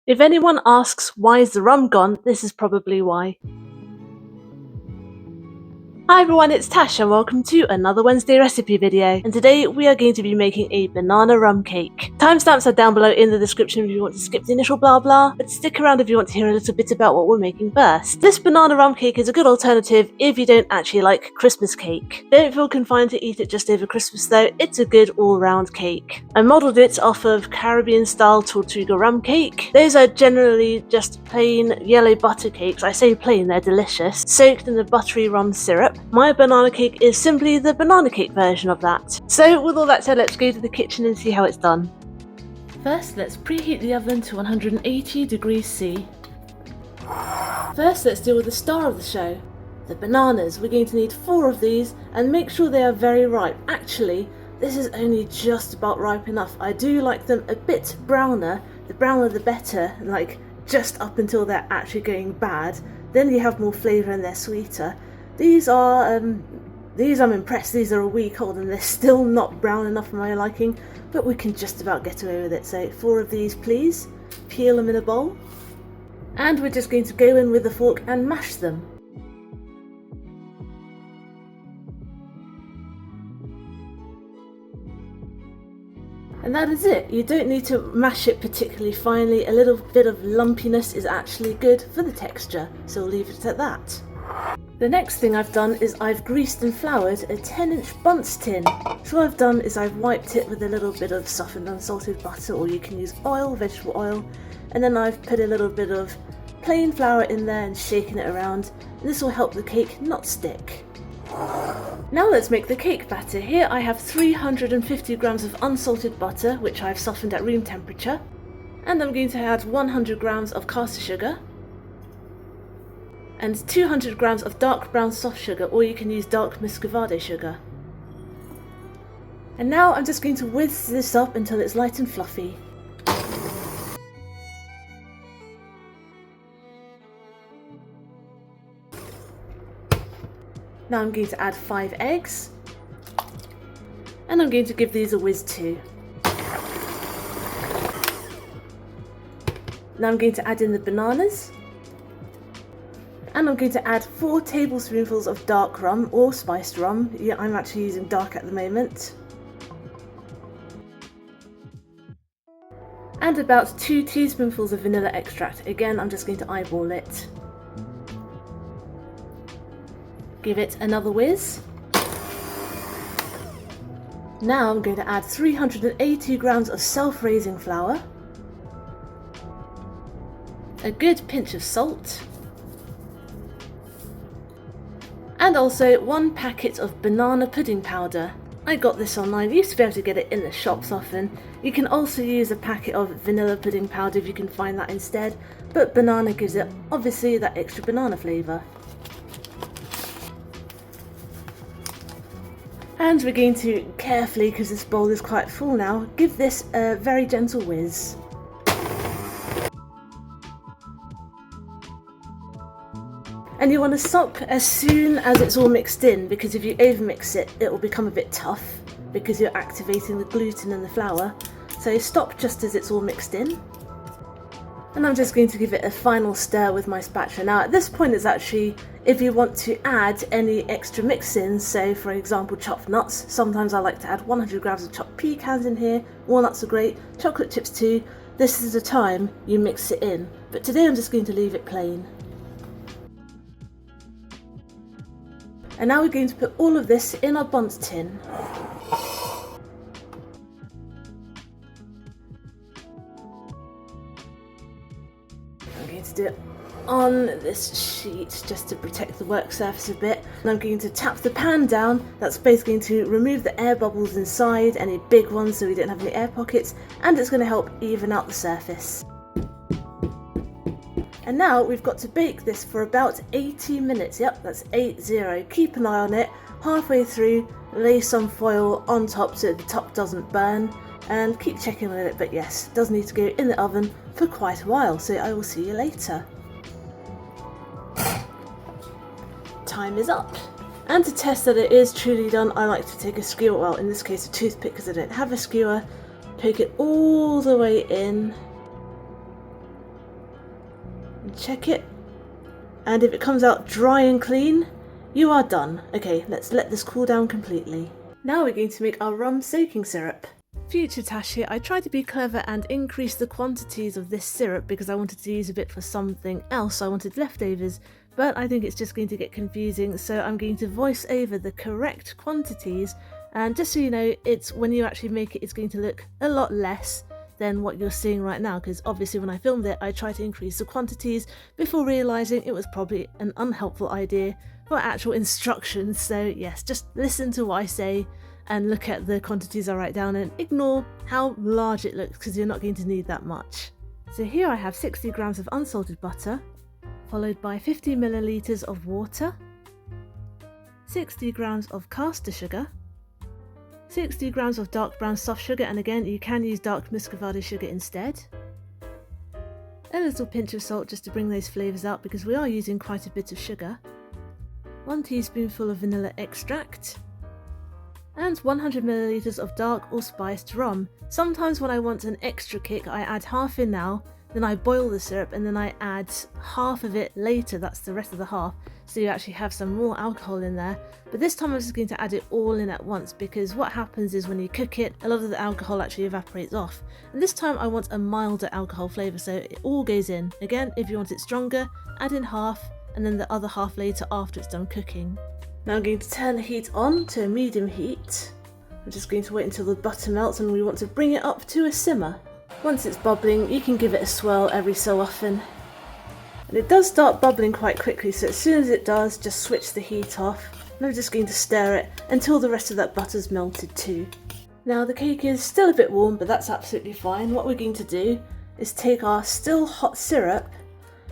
If anyone asks why is the rum gone, this is probably why. Hi everyone, it's Tash and welcome to another Wednesday recipe video, and today we are going to be making a banana rum cake. Timestamps are down below in the description if you want to skip the initial blah blah, but stick around if you want to hear a little bit about what we're making first. This banana rum cake is a good alternative if you don't actually like Christmas cake. Don't feel confined to eat it just over Christmas though, it's a good all-round cake. I modelled it off of Caribbean style Tortuga rum cake. Those are generally just plain yellow butter cakes. I say plain, they're delicious, soaked in a buttery rum syrup. My banana cake is simply the banana cake version of that. So with all that said, let's go to the kitchen and see how it's done. First, let's preheat the oven to 180 degrees C. First, let's deal with the star of the show, the bananas. We're going to need 4 of these and make sure they are very ripe. Actually, this is only just about ripe enough. I do like them a bit browner. The browner the better, like just up until they're actually going bad. Then you have more flavour and they're sweeter. These I'm impressed. These are a week old and they're still not brown enough for my liking, but we can just about get away with it. So 4 of these please. Peel them in a bowl. And we're just going to go in with a fork and mash them. And that is it. You don't need to mash it particularly finely. A little bit of lumpiness is actually good for the texture, so we'll leave it at that. The next thing I've done is I've greased and floured a 10-inch bundt tin. So what I've done is I've wiped it with a little bit of softened unsalted butter, or you can use oil, vegetable oil, and then I've put a little bit of plain flour in there and shaken it around, and this will help the cake not stick. Now let's make the cake batter. Here I have 350 grams of unsalted butter, which I've softened at room temperature, and I'm going to add 100 grams of caster sugar, and 200 grams of dark brown soft sugar, or you can use dark muscovado sugar. And now I'm just going to whisk this up until it's light and fluffy. Now I'm going to add 5 eggs, and I'm going to give these a whiz too. Now I'm going to add in the bananas, and I'm going to add 4 tablespoonfuls of dark rum or spiced rum. Yeah, I'm actually using dark at the moment. And about 2 teaspoonfuls of vanilla extract. Again, I'm just going to eyeball it. Give it another whiz. Now I'm going to add 380 grams of self-raising flour, a good pinch of salt, and also 1 packet of banana pudding powder. I got this online. You used to be able to get it in the shops often. You can also use a packet of vanilla pudding powder if you can find that instead, but banana gives it obviously that extra banana flavour. And we're going to carefully, because this bowl is quite full now, give this a very gentle whiz. And you want to stop as soon as it's all mixed in, because if you overmix it, it will become a bit tough because you're activating the gluten in the flour. So stop just as it's all mixed in. And I'm just going to give it a final stir with my spatula. Now at this point it's actually, if you want to add any extra mix-ins, so for example chopped nuts, sometimes I like to add 100 grams of chopped pecans in here, walnuts are great, chocolate chips too. This is the time you mix it in, but today I'm just going to leave it plain. And now we're going to put all of this in our bundt tin. I'm going to do it on this sheet just to protect the work surface a bit. And I'm going to tap the pan down. That's both going to remove the air bubbles inside, any big ones so we don't have any air pockets, and it's going to help even out the surface. And now we've got to bake this for about 80 minutes. Yep, that's 80. Keep an eye on it. Halfway through, lay some foil on top so the top doesn't burn, and keep checking on it. But yes, it does need to go in the oven for quite a while, so I will see you later. Time is up. And to test that it is truly done, I like to take a skewer, well in this case a toothpick because I don't have a skewer, poke it all the way in, and check it. And if it comes out dry and clean, you are done. Okay, let's let this cool down completely. Now we're going to make our rum soaking syrup. Future Tash here, I tried to be clever and increase the quantities of this syrup because I wanted to use a bit for something else. I wanted leftovers, but I think it's just going to get confusing, so I'm going to voice over the correct quantities. And just so you know, it's when you actually make it, it's going to look a lot less than what you're seeing right now, because obviously when I filmed it, I tried to increase the quantities before realising it was probably an unhelpful idea for actual instructions. So yes, just listen to what I say and look at the quantities I write down and ignore how large it looks, because you're not going to need that much. So here I have 60 grams of unsalted butter, followed by 50 milliliters of water, 60 grams of caster sugar, 60 grams of dark brown soft sugar, and again you can use dark muscovado sugar instead, a little pinch of salt just to bring those flavours out because we are using quite a bit of sugar, 1 teaspoonful of vanilla extract, and 100 milliliters of dark or spiced rum. Sometimes when I want an extra kick, I add half in now, then I boil the syrup, and then I add half of it later. That's the rest of the half, so you actually have some more alcohol in there. But this time I'm just going to add it all in at once, because what happens is when you cook it, a lot of the alcohol actually evaporates off. And this time I want a milder alcohol flavour, so it all goes in. Again, if you want it stronger, add in half, and then the other half later after it's done cooking. Now I'm going to turn the heat on to a medium heat. I'm just going to wait until the butter melts, and we want to bring it up to a simmer. Once it's bubbling, you can give it a swirl every so often. And it does start bubbling quite quickly, so as soon as it does, just switch the heat off. And I'm just going to stir it until the rest of that butter's melted too. Now the cake is still a bit warm, but that's absolutely fine. What we're going to do is take our still hot syrup,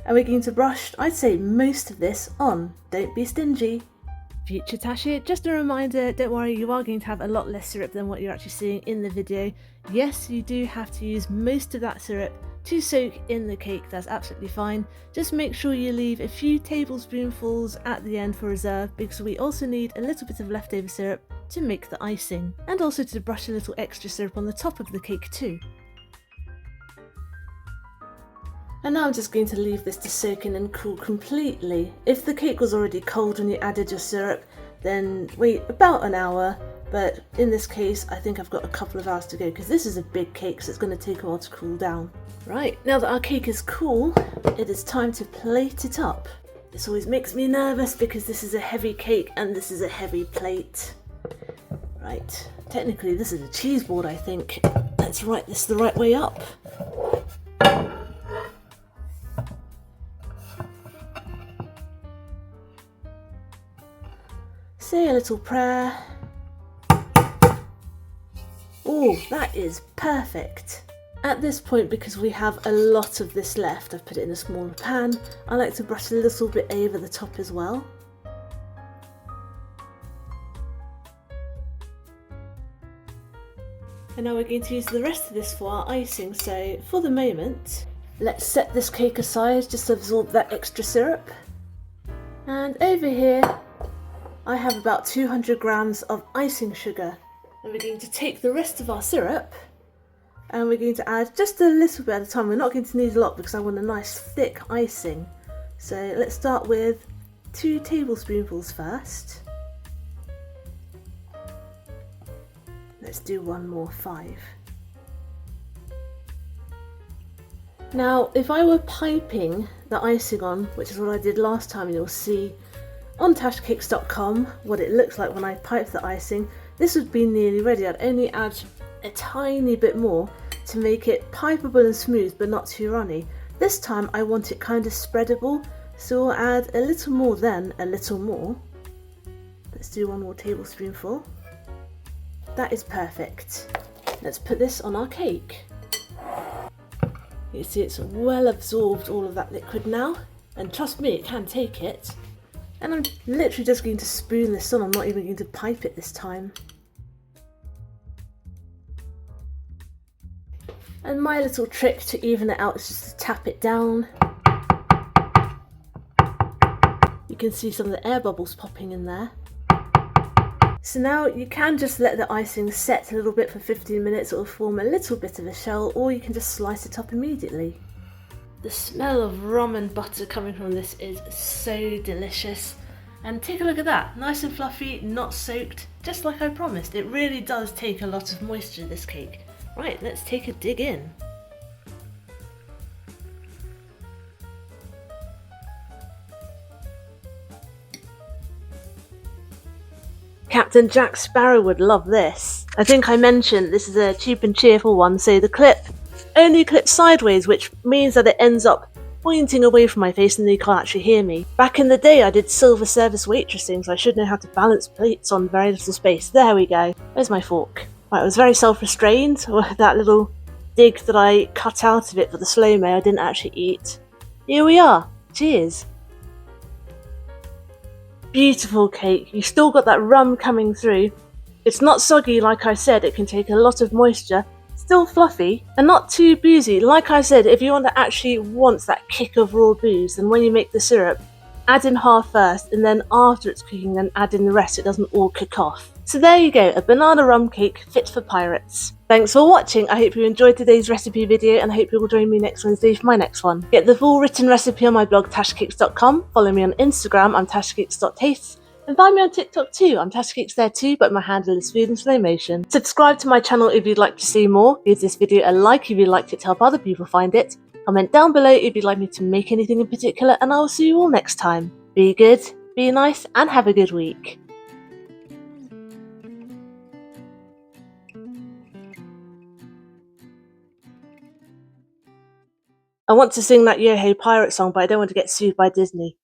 and we're going to brush, I'd say, most of this on. Don't be stingy. Future Tash here, just a reminder, don't worry, you are going to have a lot less syrup than what you're actually seeing in the video. Yes, you do have to use most of that syrup to soak in the cake, that's absolutely fine. Just make sure you leave a few tablespoonfuls at the end for reserve, because we also need a little bit of leftover syrup to make the icing, and also to brush a little extra syrup on the top of the cake too. And now I'm just going to leave this to soak in and cool completely. If the cake was already cold when you added your syrup, then wait about an hour. But in this case, I think I've got a couple of hours to go, because this is a big cake, so it's going to take a while to cool down. Right, now that our cake is cool, it is time to plate it up. This always makes me nervous because this is a heavy cake and this is a heavy plate. Right, technically this is a cheese board, I think. Let's write this the right way up. Say a little prayer. Oh, that is perfect. At this point, because we have a lot of this left, I've put it in a smaller pan. I like to brush a little bit over the top as well. And now we're going to use the rest of this for our icing, so for the moment, let's set this cake aside just to absorb that extra syrup. And over here, I have about 200 grams of icing sugar. And we're going to take the rest of our syrup and we're going to add just a little bit at a time. We're not going to need a lot because I want a nice thick icing. So let's start with 2 tablespoonfuls first. Let's do one more, 5. Now, if I were piping the icing on, which is what I did last time, you'll see on tashcakes.com what it looks like when I pipe the icing. This would be nearly ready. I'd only add a tiny bit more to make it pipeable and smooth but not too runny. This time I want it kind of spreadable, so we'll add a little more, then a little more. Let's do 1 more tablespoonful. That is perfect. Let's put this on our cake. You see it's well absorbed all of that liquid now, and trust me, it can take it. And I'm literally just going to spoon this on, I'm not even going to pipe it this time. And my little trick to even it out is just to tap it down. You can see some of the air bubbles popping in there. So now you can just let the icing set a little bit for 15 minutes, it will form a little bit of a shell, or you can just slice it up immediately. The smell of rum and butter coming from this is so delicious. And take a look at that, nice and fluffy, not soaked, just like I promised. It really does take a lot of moisture, this cake. Right, let's take a dig in. Captain Jack Sparrow would love this. I think I mentioned this is a cheap and cheerful one, so the clip only clips sideways, which means that it ends up pointing away from my face and you can't actually hear me. Back in the day I did silver service waitressing, so I should know how to balance plates on very little space. There we go. Where's my fork? Right, I was very self-restrained with that little dig that I cut out of it for the slow-mo I didn't actually eat. Here we are. Cheers. Beautiful cake. You still got that rum coming through. It's not soggy like I said, it can take a lot of moisture. Still fluffy and not too boozy. Like I said, if you want to actually want that kick of raw booze, then when you make the syrup, add in half first and then after it's cooking then add in the rest so it doesn't all cook off. So there you go, a banana rum cake fit for pirates. Thanks for watching. I hope you enjoyed today's recipe video and I hope you will join me next Wednesday for my next one. Get the full written recipe on my blog tashcakes.com, follow me on Instagram, I'm tashcakes.tastes, and find me on TikTok too, I'm tashcakes there too, but my handle is food in slow motion. Subscribe to my channel if you'd like to see more, give this video a like if you'd like it to help other people find it, comment down below if you'd like me to make anything in particular, and I will see you all next time. Be good, be nice, and have a good week. I want to sing that Yo Hey Pirate song, but I don't want to get sued by Disney.